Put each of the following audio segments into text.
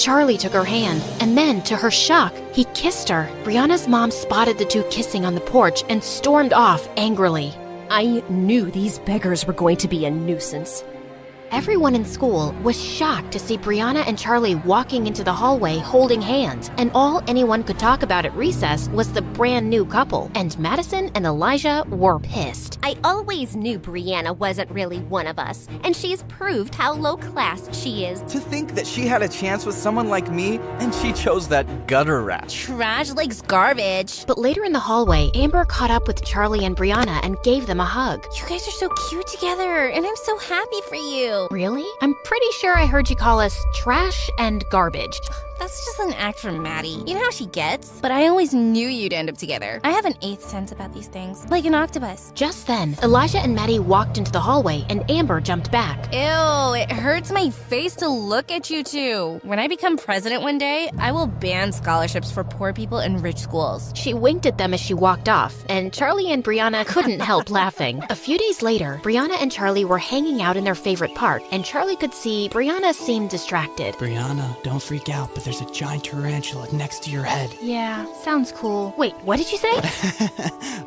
Charlie took her hand, and then, to her shock, he kissed her. Brianna's mom spotted the two kissing on the porch and stormed off angrily. I knew these beggars were going to be a nuisance. Everyone in school was shocked to see Brianna and Charlie walking into the hallway holding hands, and all anyone could talk about at recess was the brand new couple, and Madison and Elijah were pissed. I always knew Brianna wasn't really one of us, and she's proved how low class she is. To think that she had a chance with someone like me, and she chose that gutter rat. Trash likes garbage. But later in the hallway, Amber caught up with Charlie and Brianna and gave them a hug. You guys are so cute together, and I'm so happy for you. Really? I'm pretty sure I heard you call us trash and garbage. That's just an act from Maddie. You know how she gets? But I always knew you'd end up together. I have an eighth sense about these things, like an octopus. Just then, Elijah and Maddie walked into the hallway and Amber jumped back. Ew, it hurts my face to look at you two. When I become president one day, I will ban scholarships for poor people in rich schools. She winked at them as she walked off, and Charlie and Brianna couldn't help laughing. A few days later, Brianna and Charlie were hanging out in their favorite park, and Charlie could see Brianna seemed distracted. Brianna, don't freak out, but there's a giant tarantula next to your head. Yeah, sounds cool. Wait, what did you say?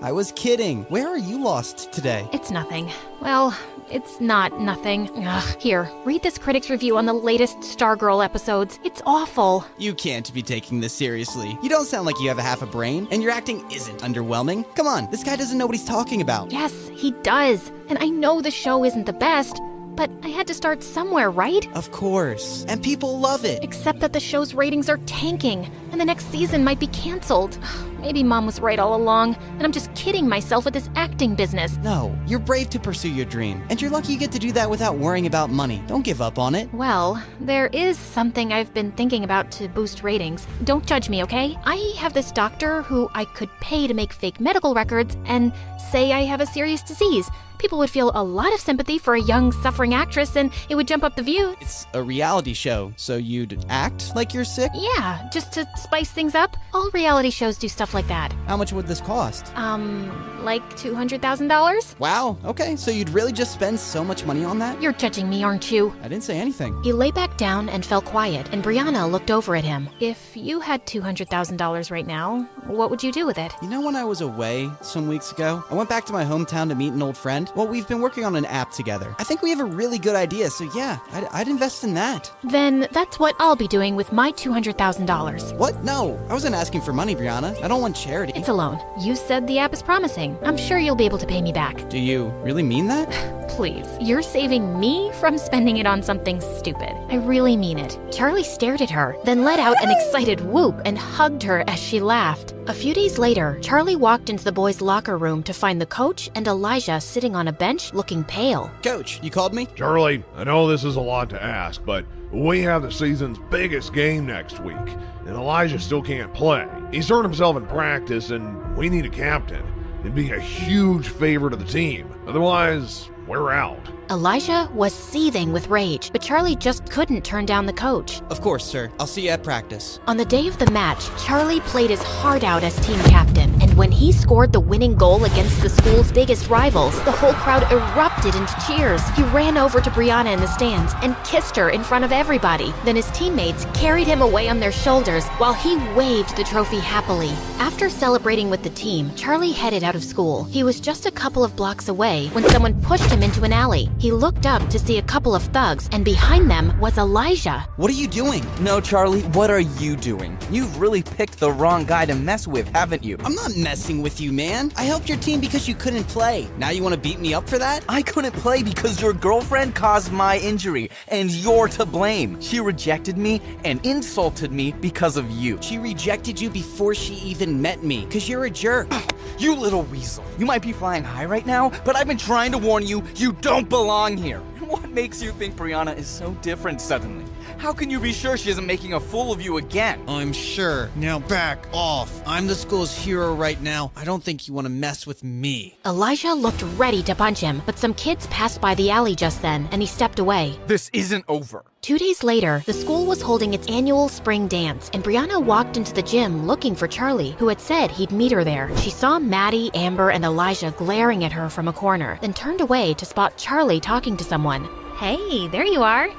I was kidding. Where are you lost today? It's nothing. Well, it's not nothing. Ugh. Here, read this critic's review on the latest Stargirl episodes. It's awful. You can't be taking this seriously. You don't sound like you have a half a brain, and your acting isn't underwhelming. Come on, this guy doesn't know what he's talking about. Yes, he does. And I know the show isn't the best, but I had to start somewhere, right? Of course. And people love it. Except that the show's ratings are tanking, and the next season might be canceled. Maybe Mom was right all along, and I'm just kidding myself with this acting business. No, you're brave to pursue your dream, and you're lucky you get to do that without worrying about money. Don't give up on it. Well, there is something I've been thinking about to boost ratings. Don't judge me, okay? I have this doctor who I could pay to make fake medical records and say I have a serious disease. People would feel a lot of sympathy for a young, suffering actress, and it would jump up the views. It's a reality show, so you'd act like you're sick? Yeah, just to spice things up. All reality shows do stuff like that. How much would this cost? Like $200,000? Wow, okay, so you'd really just spend so much money on that? You're judging me, aren't you? I didn't say anything. He lay back down and fell quiet, and Brianna looked over at him. If you had $200,000 right now, what would you do with it? You know, when I was away some weeks ago, I went back to my hometown to meet an old friend. Well, we've been working on an app together. I think we have a really good idea, so yeah, I'd invest in that. Then that's what I'll be doing with my $200,000. What? No, I wasn't asking for money, Brianna. I don't want charity. It's a loan. You said the app is promising. I'm sure you'll be able to pay me back. Do you really mean that? Please, you're saving me from spending it on something stupid. I really mean it. Charlie stared at her, then let out an excited whoop and hugged her as she laughed. A few days later, Charlie walked into the boys' locker room to find the coach and Elijah sitting on a bench looking pale. Coach, you called me? Charlie, I know this is a lot to ask, but we have the season's biggest game next week, and Elijah still can't play. He's hurt himself in practice, and we need a captain. It'd be a huge favor to the team. Otherwise, we're out. Elijah was seething with rage, but Charlie just couldn't turn down the coach. Of course, sir. I'll see you at practice. On the day of the match, Charlie played his heart out as team captain, and when he scored the winning goal against the school's biggest rivals, the whole crowd erupted into cheers. He ran over to Brianna in the stands and kissed her in front of everybody. Then his teammates carried him away on their shoulders while he waved the trophy happily. After celebrating with the team, Charlie headed out of school. He was just a couple of blocks away when someone pushed him into an alley. He looked up to see a couple of thugs, and behind them was Elijah. What are you doing? No, Charlie, what are you doing? You've really picked the wrong guy to mess with, haven't you? I'm not messing with you, man. I helped your team because you couldn't play. Now you want to beat me up for that? I couldn't play because your girlfriend caused my injury, and you're to blame. She rejected me and insulted me because of you. She rejected you before she even met me, because you're a jerk. You little weasel. You might be flying high right now, but I've been trying to warn you, you don't belong here. What makes you think Brianna is so different suddenly? How can you be sure she isn't making a fool of you again? I'm sure. Now back off. I'm the school's hero right now. I don't think you want to mess with me. Elijah looked ready to punch him, but some kids passed by the alley just then, and he stepped away. This isn't over. 2 days later, the school was holding its annual spring dance, and Brianna walked into the gym looking for Charlie, who had said he'd meet her there. She saw Maddie, Amber, and Elijah glaring at her from a corner, then turned away to spot Charlie talking to someone. Hey, there you are.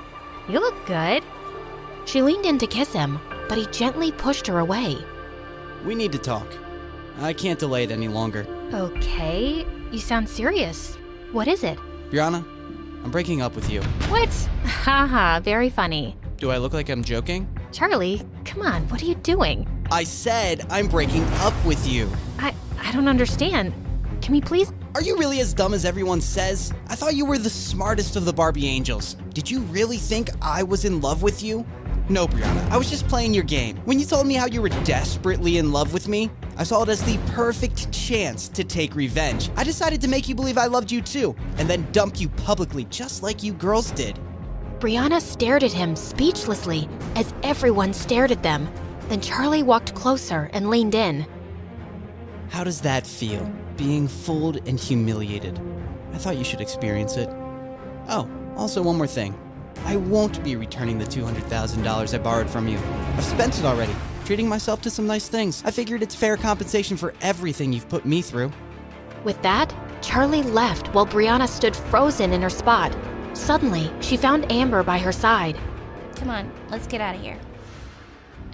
You look good. She leaned in to kiss him, but he gently pushed her away. We need to talk. I can't delay it any longer. Okay, you sound serious. What is it? Brianna, I'm breaking up with you. What? Haha, very funny. Do I look like I'm joking? Charlie, come on, what are you doing? I said I'm breaking up with you. I don't understand. Can we please? Are you really as dumb as everyone says? I thought you were the smartest of the Barbie angels. Did you really think I was in love with you? No, Brianna, I was just playing your game. When you told me how you were desperately in love with me, I saw it as the perfect chance to take revenge. I decided to make you believe I loved you too, and then dump you publicly just like you girls did. Brianna stared at him speechlessly as everyone stared at them. Then Charlie walked closer and leaned in. How does that feel? Being fooled and humiliated. I thought you should experience it. Oh, also one more thing. I won't be returning the $200,000 I borrowed from you. I've spent it already, treating myself to some nice things. I figured it's fair compensation for everything you've put me through. With that, Charlie left while Brianna stood frozen in her spot. Suddenly, she found Amber by her side. Come on, let's get out of here.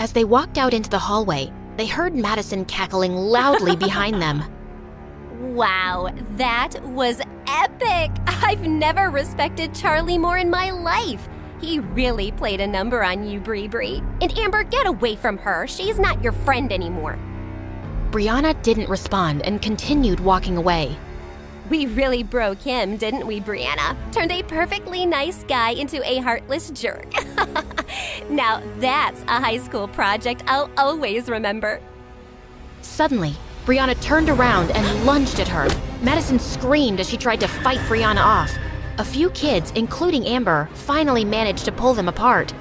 As they walked out into the hallway, they heard Madison cackling loudly behind them. Wow, that was epic! I've never respected Charlie more in my life. He really played a number on you, Bree. And Amber, get away from her. She's not your friend anymore. Brianna didn't respond and continued walking away. We really broke him, didn't we, Brianna? Turned a perfectly nice guy into a heartless jerk. Now that's a high school project I'll always remember. Suddenly, Brianna turned around and lunged at her. Madison screamed as she tried to fight Brianna off. A few kids, including Amber, finally managed to pull them apart.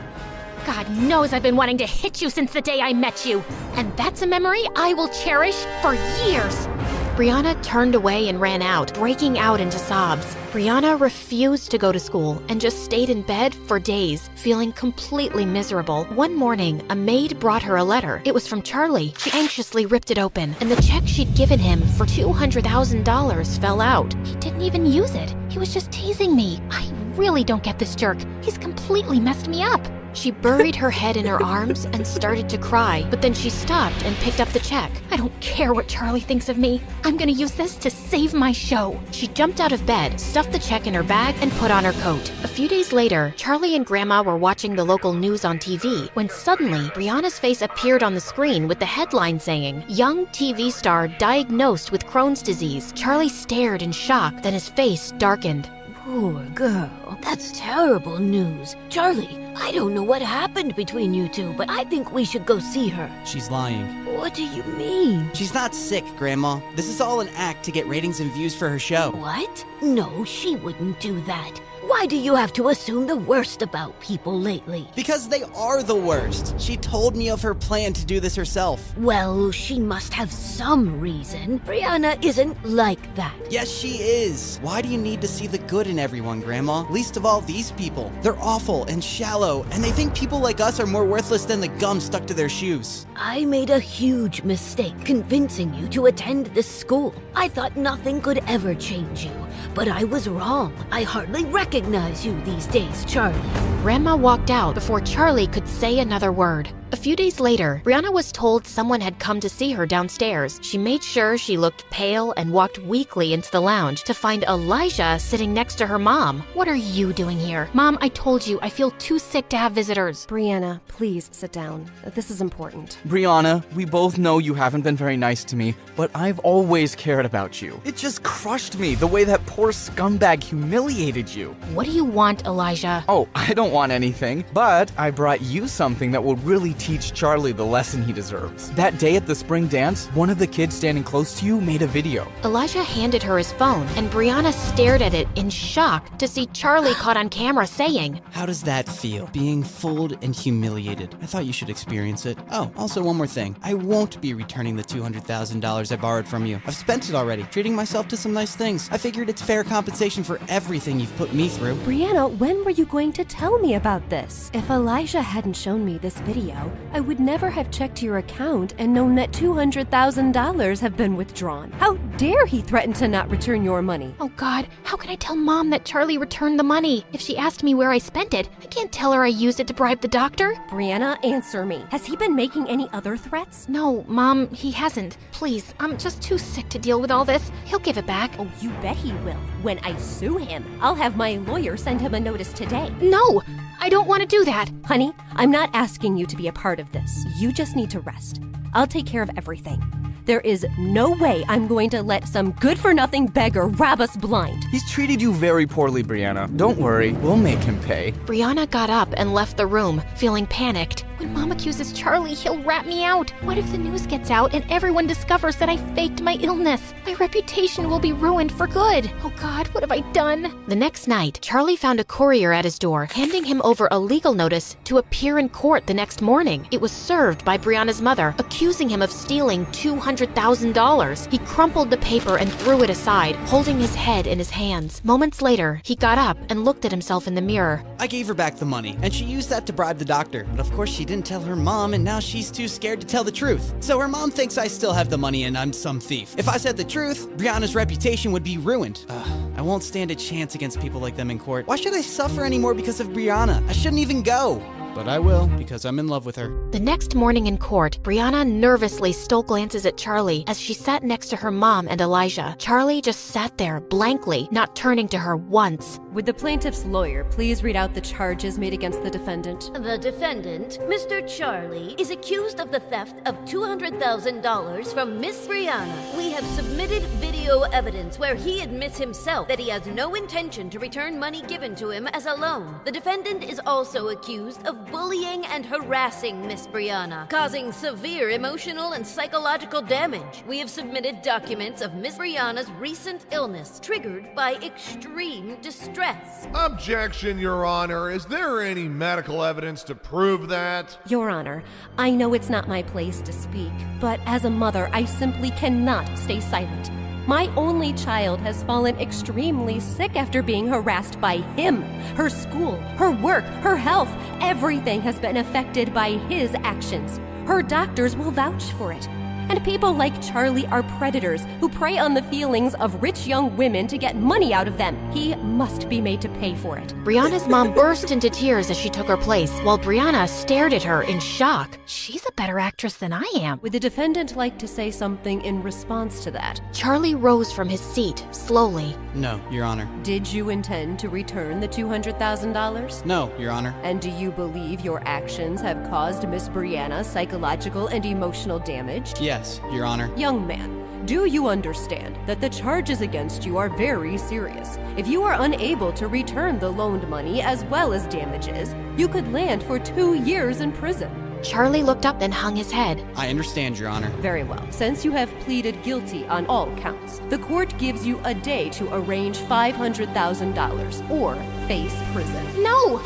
God knows I've been wanting to hit you since the day I met you, and that's a memory I will cherish for years. Brianna turned away and ran out, breaking out into sobs. Brianna refused to go to school and just stayed in bed for days, feeling completely miserable. One morning, a maid brought her a letter. It was from Charlie. She anxiously ripped it open, and the check she'd given him for $200,000 fell out. He didn't even use it. He was just teasing me. I really don't get this jerk. He's completely messed me up. She buried her head in her arms and started to cry, but then she stopped and picked up the check. I don't care what Charlie thinks of me. I'm gonna use this to save my show. She jumped out of bed, stuffed the check in her bag, and put on her coat. A few days later, Charlie and Grandma were watching the local news on TV when suddenly Brianna's face appeared on the screen with the headline saying, "Young TV star diagnosed with Crohn's disease." Charlie stared in shock, then his face darkened. Poor girl. That's terrible news. Charlie, I don't know what happened between you two, but I think we should go see her. She's lying. What do you mean? She's not sick, Grandma. This is all an act to get ratings and views for her show. What? No, she wouldn't do that. Why do you have to assume the worst about people lately? Because they are the worst. She told me of her plan to do this herself. Well, she must have some reason. Brianna isn't like that. Yes, she is. Why do you need to see the good in everyone, Grandma? Least of all these people. They're awful and shallow, and they think people like us are more worthless than the gum stuck to their shoes. I made a huge mistake convincing you to attend this school. I thought nothing could ever change you, but I was wrong. I hardly recognize you these days, Charlie. Grandma walked out before Charlie could say another word. A few days later, Brianna was told someone had come to see her downstairs. She made sure she looked pale and walked weakly into the lounge to find Elijah sitting next to her mom. "What are you doing here? Mom, I told you I feel too sick to have visitors." Brianna, please sit down. This is important. Brianna, we both know you haven't been very nice to me, but I've always cared about you. It just crushed me the way that poor scumbag humiliated you. What do you want, Elijah? Oh, I don't want anything, but I brought you something that will really teach Charlie the lesson he deserves. That day at the spring dance, one of the kids standing close to you made a video. Elijah handed her his phone, and Brianna stared at it in shock to see Charlie caught on camera saying, How does that feel? Being fooled and humiliated. I thought you should experience it. Oh, also one more thing. I won't be returning the $200,000 I borrowed from you. I've spent it already, treating myself to some nice things. I figured it's fair compensation for everything you've put me through. Brianna, when were you going to tell me about this? If Elijah hadn't shown me this video, now, I would never have checked your account and known that $200,000 have been withdrawn. How dare he threaten to not return your money? Oh God, how can I tell Mom that Charlie returned the money? If she asked me where I spent it, I can't tell her I used it to bribe the doctor. Brianna, answer me. Has he been making any other threats? No, Mom, he hasn't. Please, I'm just too sick to deal with all this. He'll give it back. Oh, you bet he will. When I sue him, I'll have my lawyer send him a notice today. No, I don't want to do that. Honey, I'm not asking you to be a part of this. You just need to rest. I'll take care of everything. There is no way I'm going to let some good-for-nothing beggar rob us blind. He's treated you very poorly, Brianna. Don't worry, we'll make him pay. Brianna got up and left the room, feeling panicked. When Mom accuses Charlie, he'll rat me out. What if the news gets out and everyone discovers that I faked my illness? My reputation will be ruined for good. Oh God, what have I done? The next night, Charlie found a courier at his door, handing him over a legal notice to appear in court the next morning. It was served by Brianna's mother, accusing him of stealing $200,000. He crumpled the paper and threw it aside, holding his head in his hands. Moments later, he got up and looked at himself in the mirror. I gave her back the money, and she used that to bribe the doctor. But of course she didn't tell her mom, and now she's too scared to tell the truth. So her mom thinks I still have the money and I'm some thief. If I said the truth, Brianna's reputation would be ruined. I won't stand a chance against people like them in court. Why should I suffer anymore because of Brianna? I shouldn't even go. But I will, because I'm in love with her. The next morning in court, Brianna nervously stole glances at Charlie as she sat next to her mom and Elijah. Charlie just sat there blankly, not turning to her once. Would the plaintiff's lawyer please read out the charges made against the defendant? The defendant, Mr. Charlie, is accused of the theft of $200,000 from Miss Brianna. We have submitted video evidence where he admits himself that he has no intention to return money given to him as a loan. The defendant is also accused of bullying and harassing Miss Brianna, causing severe emotional and psychological damage. We have submitted documents of Miss Brianna's recent illness triggered by extreme distress. Objection, Your Honor. Is there any medical evidence to prove that? Your Honor, I know it's not my place to speak, but as a mother, I simply cannot stay silent. My only child has fallen extremely sick after being harassed by him. Her school, her work, her health, everything has been affected by his actions. Her doctors will vouch for it. And people like Charlie are predators who prey on the feelings of rich young women to get money out of them. He must be made to pay for it. Brianna's mom burst into tears as she took her place, while Brianna stared at her in shock. She's a better actress than I am. Would the defendant like to say something in response to that? Charlie rose from his seat, slowly. No, Your Honor. Did you intend to return the $200,000? No, Your Honor. And do you believe your actions have caused Miss Brianna psychological and emotional damage? Yes, Your Honor. Young man, do you understand that the charges against you are very serious? If you are unable to return the loaned money as well as damages, you could land for 2 years in prison. Charlie looked up and hung his head. I understand, Your Honor. Very well. Since you have pleaded guilty on all counts, the court gives you a day to arrange $500,000 or face prison. No,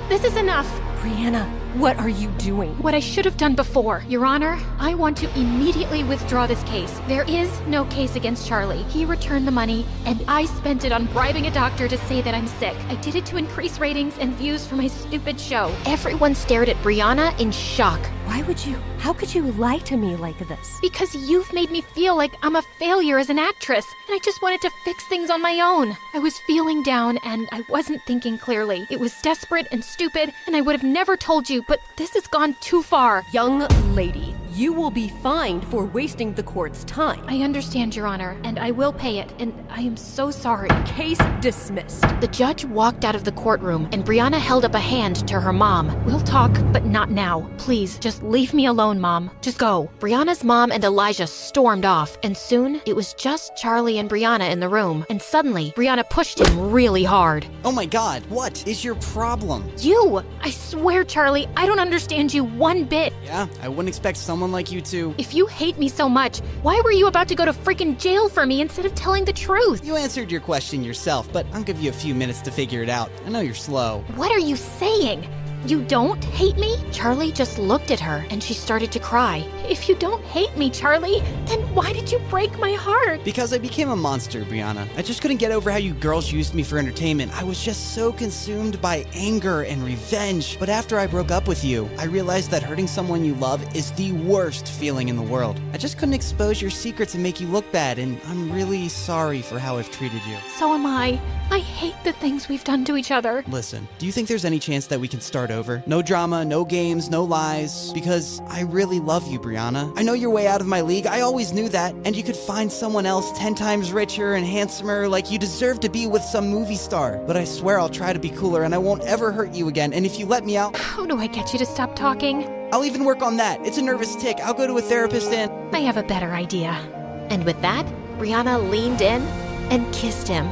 this is enough. Brianna, what are you doing? What I should have done before. Your Honor, I want to immediately withdraw this case. There is no case against Charlie. He returned the money, and I spent it on bribing a doctor to say that I'm sick. I did it to increase ratings and views for my stupid show. Everyone stared at Brianna in shock. How could you lie to me like this? Because you've made me feel like I'm a failure as an actress, and I just wanted to fix things on my own. I was feeling down, and I wasn't thinking clearly. It was desperate and stupid, and I would have never told you, but this has gone too far. Young lady, you will be fined for wasting the court's time. I understand, Your Honor, and I will pay it, and I am so sorry. Case dismissed. The judge walked out of the courtroom, and Brianna held up a hand to her mom. We'll talk, but not now. Please, just leave me alone, Mom. Just go. Brianna's mom and Elijah stormed off, and soon it was just Charlie and Brianna in the room. And suddenly, Brianna pushed him really hard. Oh my God, what is your problem? You! I swear, Charlie, I don't understand you one bit. Yeah, I wouldn't expect someone like you to. If you hate me so much, why were you about to go to freaking jail for me instead of telling the truth? You answered your question yourself, but I'll give you a few minutes to figure it out. I know you're slow. What are you saying? You don't hate me? Charlie just looked at her and she started to cry. If you don't hate me, Charlie, then why did you break my heart? Because I became a monster, Brianna. I just couldn't get over how you girls used me for entertainment. I was just so consumed by anger and revenge. But after I broke up with you, I realized that hurting someone you love is the worst feeling in the world. I just couldn't expose your secrets and make you look bad, and I'm really sorry for how I've treated you. So am I. I hate the things we've done to each other. Listen, do you think there's any chance that we can start over? No drama, no games, no lies. Because I really love you, Brianna. I know you're way out of my league. I always knew that. And you could find someone else 10 times richer and handsomer, like you deserve to be with some movie star. But I swear I'll try to be cooler and I won't ever hurt you again. And if you let me out, How do I get you to stop talking? I'll even work on that. It's a nervous tick. I'll go to a therapist and... I have a better idea. And with that, Brianna leaned in and kissed him.